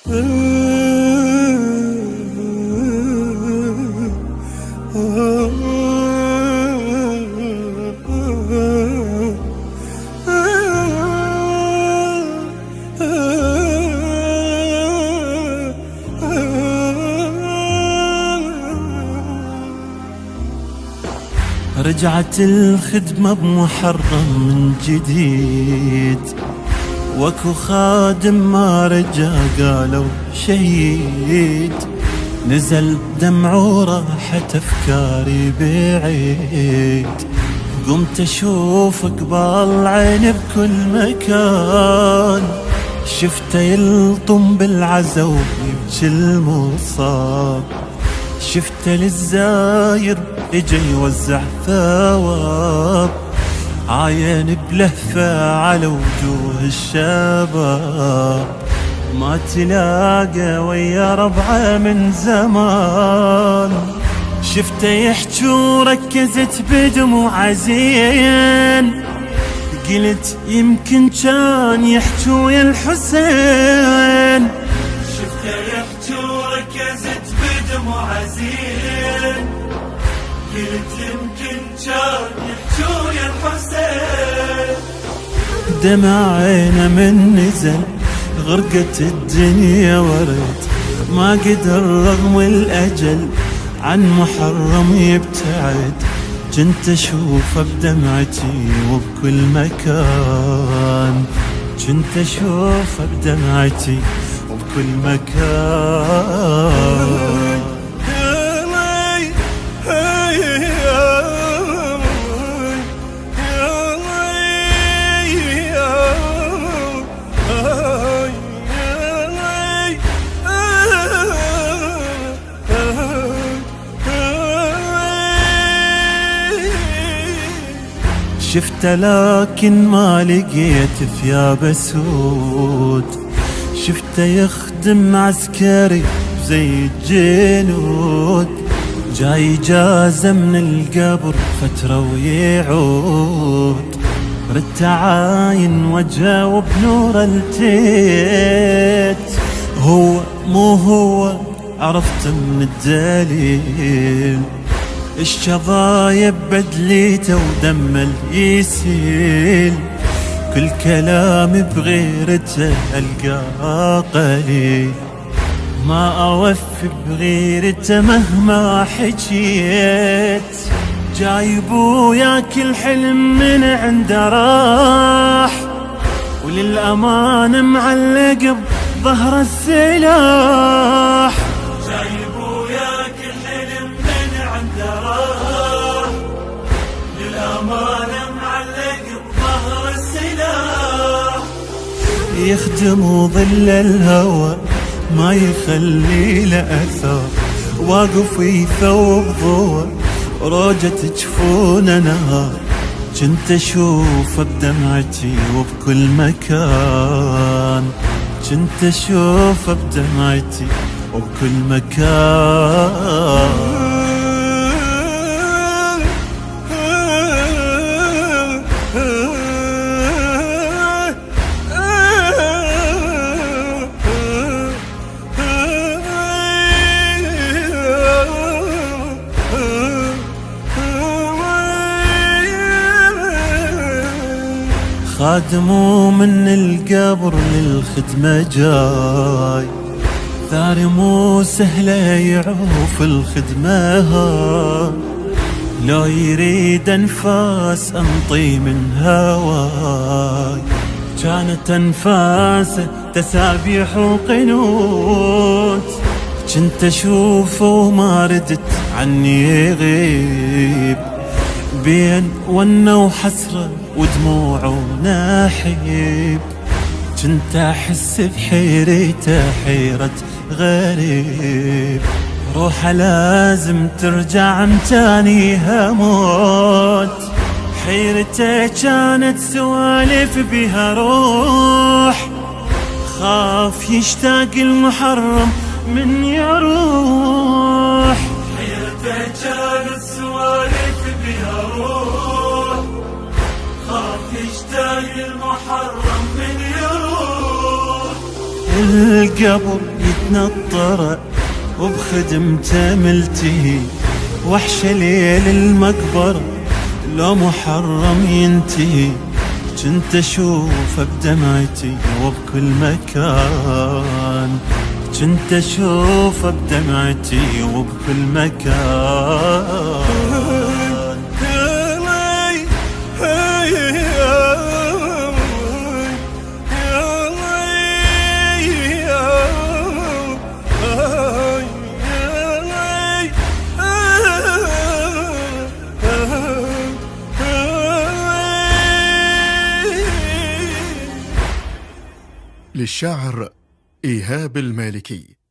رجعت الخدمة بمحرم من جديد، واكو خادم ما رجع قالوا شهيد. نزل دمع وراحت افكاري بعيد، قمت اشوف قبال عيني بكل مكان. شفته يلطم بالعزا ويبكي المصاب، شفته للزاير اجا يوزع ثواب. عاين بلهفة على وجوه الشباب، ما تلاقى ويا ربعه من زمان. شفته يحجي وركزت بدموع زين، قلت يمكن كان يحجي ويا الحسين. شفته يحجي وركزت بدموع زين، قلت يمكن كان يحجي ويا الحسين. دمع عينه من نزل غرقت الدنيا ورد، ما قدر رغم الأجل عن محرم يبتعد. كنت أشوفه بدمعتي وبكل مكان، كنت أشوفه بدمعتي وبكل مكان. شفته لكن ما لقيت ثياب سود، شفته يخدم عسكري زي الجنود. جاي جازة من القبر فترة ويعود، ردت عاين وجهه وبنور التيت. هو مو هو عرفت من الدليل، الشظايب بدليته ودم يسيل. كل كلام بغيرته ألقاه قليل، ما أوفي بغيرته مهما حكيت. جايبو ياكل حلم من عنده راح، وللأمان معلق بظهر السلاح. جايبو ياكل حلم من عنده راح، للأمان معلق بظهر السلاح. يخدم ظل الهوى ما يخلي له أثر، واقف يثوب ضوء روجة جفونه نهار. كنت أشوفه بدمعتي وبكل مكان، كنت أشوفه بدمعتي وبكل مكان. خادمو من القبر للخدمة جاي، ثاري مو سهلة يعوف الخدمة هاي. لو يريد أنفاس أنطي من هواي، كانت أنفاسه تسابيح وقنوت. كنت أشوفه وما ردت عني يغيب، بين ونه وحسرة ودموع ونحيب. كنت أحس بحيرته حيرة غريب، روحه لازم ترجع متاني هموت. حيرته كانت سوالف بها روح، خاف يشتاق المحرم من يروح. حيرته كانت سوالف بها روح، خاف يشتاق المحرم من يروح. القبر يتنطر وبخدمته ملتهي، وحش ليل المقبرة لو محرم ينتهي. كنت اشوفه بدمعتي وبكل مكان، كنت اشوفه بدمعتي وبكل مكان. للشاعر إيهاب المالكي.